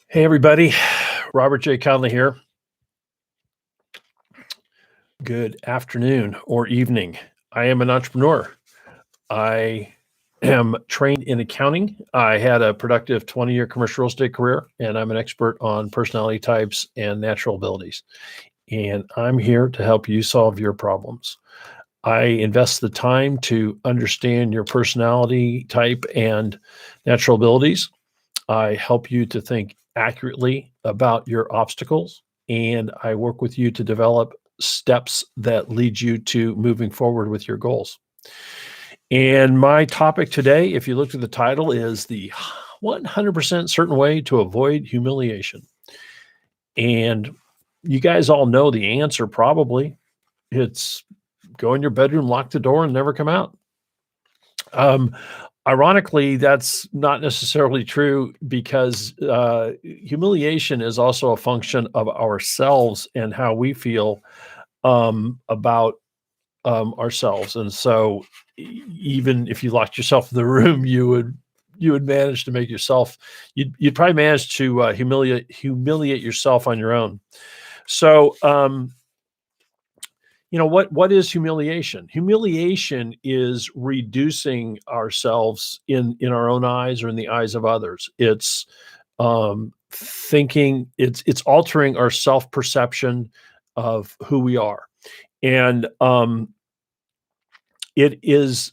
Hey, everybody. Robert J. Conley here. Good afternoon or evening. I am an entrepreneur. I am trained in accounting. I had a productive 20-year commercial real estate career, and I'm an expert on personality types and natural abilities. And I'm here to help you solve your problems. I invest the time to understand your personality type and natural abilities. I help you to think accurately about your obstacles, and I work with you to develop steps that lead you to moving forward with your goals. And my topic today, if you look at the title, is the 100% certain way to avoid humiliation. And you guys all know the answer probably. It's go in your bedroom, lock the door, and never come out. Um, Ironically, that's not necessarily true because humiliation is also a function of ourselves and how we feel about ourselves. And so, even if you locked yourself in the room, you would manage to make yourself. You'd probably manage to humiliate yourself on your own. So. What is humiliation? Humiliation is reducing ourselves in our own eyes or in the eyes of others. It's thinking it's altering our self-perception of who we are. And it is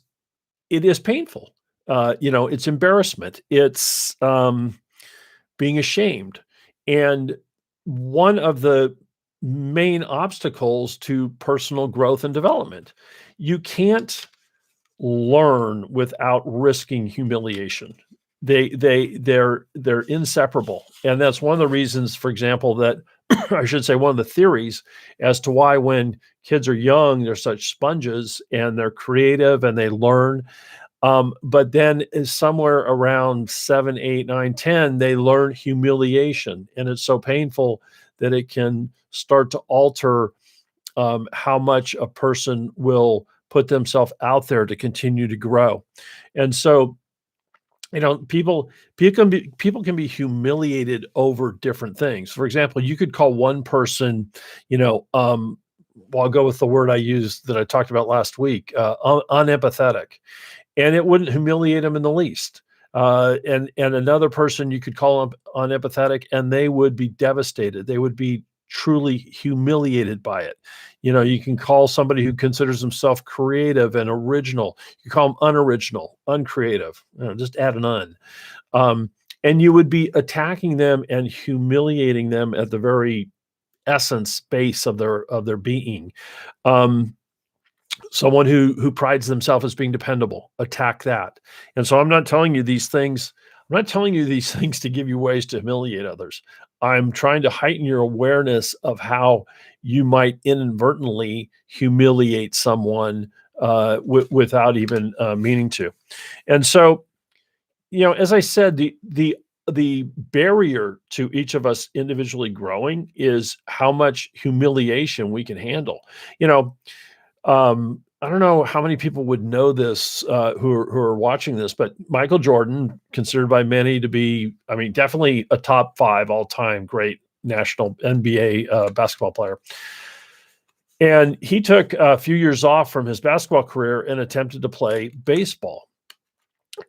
painful. It's embarrassment. It's being ashamed. And one of the main obstacles to personal growth and development. You can't learn without risking humiliation. They're inseparable. And that's one of the reasons, for example, that I should say one of the theories as to why when kids are young, they're such sponges and they're creative and they learn. But then somewhere around 7, 8, 9, 10, they learn humiliation. And it's so painful that it can start to alter how much a person will put themselves out there to continue to grow. And so, people can be humiliated over different things. For example, you could call one person, well, I'll go with the word I used that I talked about last week, unempathetic, and it wouldn't humiliate them in the least. And another person you could call them unempathetic, and they would be devastated. They would be truly humiliated by it. You can call somebody who considers himself creative and original. You call them unoriginal, uncreative. Just add an un. And you would be attacking them and humiliating them at the very essence base of their being. Someone who prides themselves as being dependable, attack that. And so I'm not telling you these things. I'm not telling you these things to give you ways to humiliate others. I'm trying to heighten your awareness of how you might inadvertently humiliate someone without even meaning to. And so, as I said, the barrier to each of us individually growing is how much humiliation we can handle. I don't know how many people would know this who are watching this, but Michael Jordan, considered by many to be, definitely a top 5 all-time great national NBA basketball player. And he took a few years off from his basketball career and attempted to play baseball.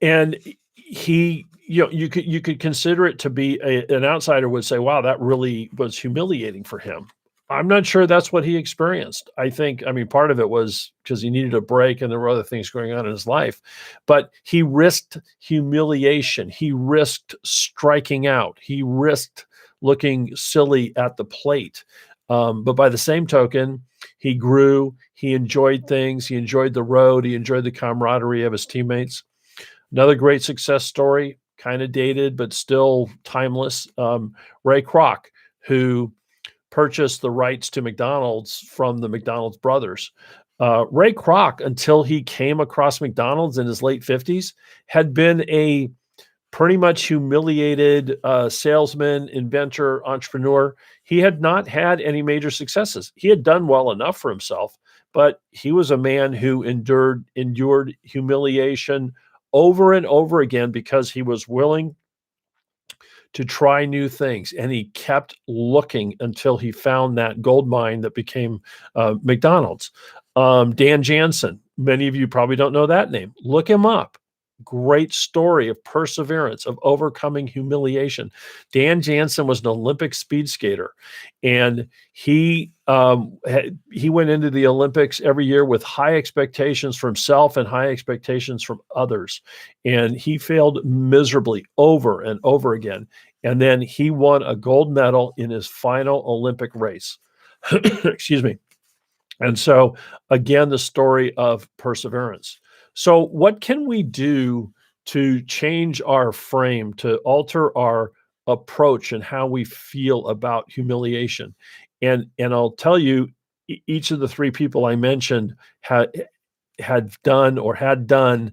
And you could consider it to be an outsider would say, wow, that really was humiliating for him. I'm not sure that's what he experienced. Part of it was because he needed a break and there were other things going on in his life, but he risked humiliation. He risked striking out. He risked looking silly at the plate. But by the same token, he grew, he enjoyed things, he enjoyed the road, he enjoyed the camaraderie of his teammates. Another great success story, kind of dated, but still timeless. Ray Kroc, who purchased the rights to McDonald's from the McDonald's brothers. Ray Kroc, until he came across McDonald's in his late 50s, had been a pretty much humiliated salesman, inventor, entrepreneur. He had not had any major successes. He had done well enough for himself, but he was a man who endured humiliation over and over again because he was willing to try new things, and he kept looking until he found that gold mine that became McDonald's. Dan Jansen, many of you probably don't know that name. Look him up. Great story of perseverance, of overcoming humiliation. Dan Jansen was an Olympic speed skater, and he went into the Olympics every year with high expectations for himself and high expectations from others. And he failed miserably over and over again. And then he won a gold medal in his final Olympic race. Excuse me. And so, again, the story of perseverance. So, what can we do to change our frame, to alter our approach and how we feel about humiliation? And I'll tell you, each of the three people I mentioned had done or had done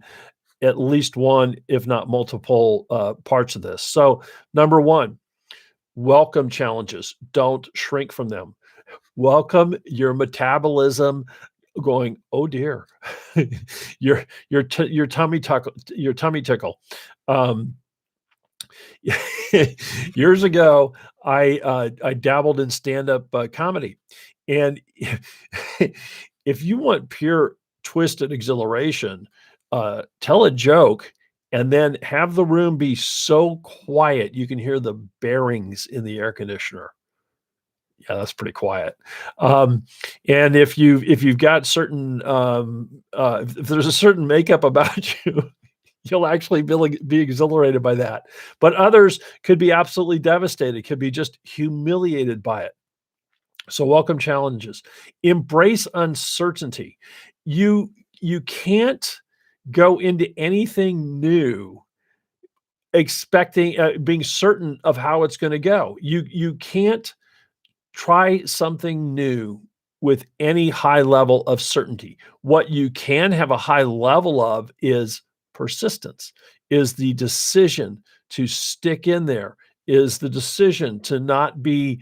at least one, if not multiple, parts of this. So, number one, welcome challenges. Don't shrink from them. Welcome your metabolism going, "Oh dear." Your tummy tickle. Um, Years ago, I dabbled in stand-up, comedy, and if you want pure twisted exhilaration, tell a joke and then have the room be so quiet you can hear the bearings in the air conditioner. Yeah, that's pretty quiet. Um, and if you've got certain, if there's a certain makeup about you, you'll actually be exhilarated by that. But others could be absolutely devastated, could be just humiliated by it. So welcome challenges. Embrace uncertainty. You can't go into anything new expecting, being certain of how it's gonna go. You can't try something new with any high level of certainty. What you can have a high level of is persistence, is the decision to stick in there, is the decision to not be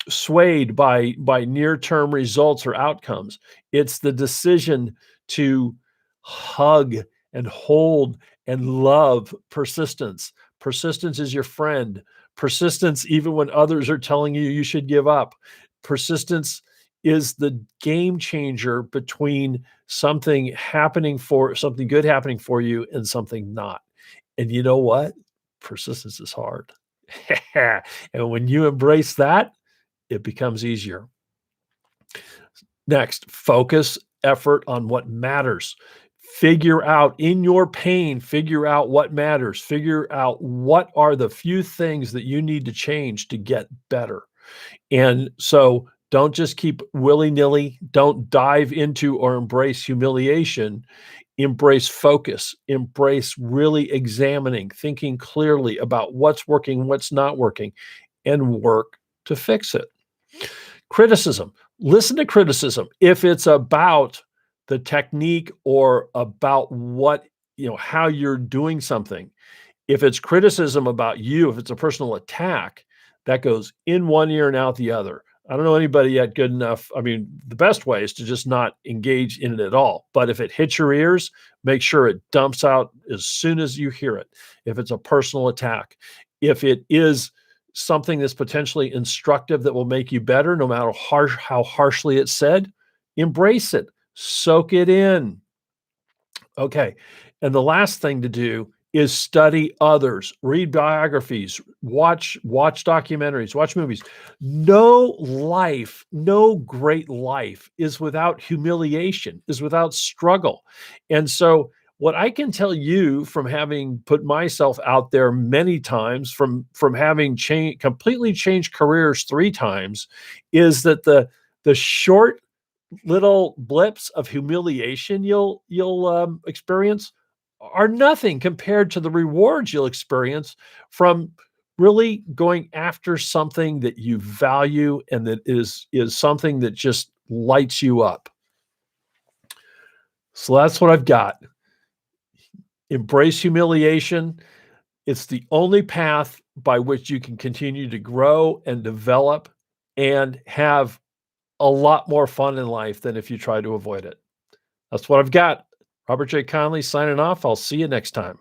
swayed by near-term results or outcomes. It's the decision to hug and hold and love persistence. Persistence is your friend. Persistence, even when others are telling you you should give up. Persistence is the game changer between something good happening for you and something not. And you know what? Persistence is hard. And when you embrace that, it becomes easier. Next, focus effort on what matters. Figure out in your pain, figure out what matters. Figure out what are the few things that you need to change to get better. And so don't just keep willy-nilly. Don't dive into or embrace humiliation. Embrace focus. Embrace really examining, thinking clearly about what's working, what's not working, and work to fix it. Criticism. Listen to criticism. If it's about the technique or about how you're doing something. If it's criticism about you, if it's a personal attack, that goes in one ear and out the other. I don't know anybody yet good enough. I mean, the best way is to just not engage in it at all. But if it hits your ears, make sure it dumps out as soon as you hear it. If it's a personal attack, if it is something that's potentially instructive that will make you better, no matter how harshly it's said, embrace it, soak it in. Okay. And the last thing to do is study others, read biographies, watch documentaries, watch movies. No life, no great life is without humiliation, is without struggle. And so what I can tell you from having put myself out there many times, from having completely changed careers 3 times, is that the short little blips of humiliation you'll experience are nothing compared to the rewards you'll experience from really going after something that you value and that is something that just lights you up. So that's what I've got. Embrace humiliation. It's the only path by which you can continue to grow and develop and have a lot more fun in life than if you try to avoid it. That's what I've got. Robert J. Conley signing off. I'll see you next time.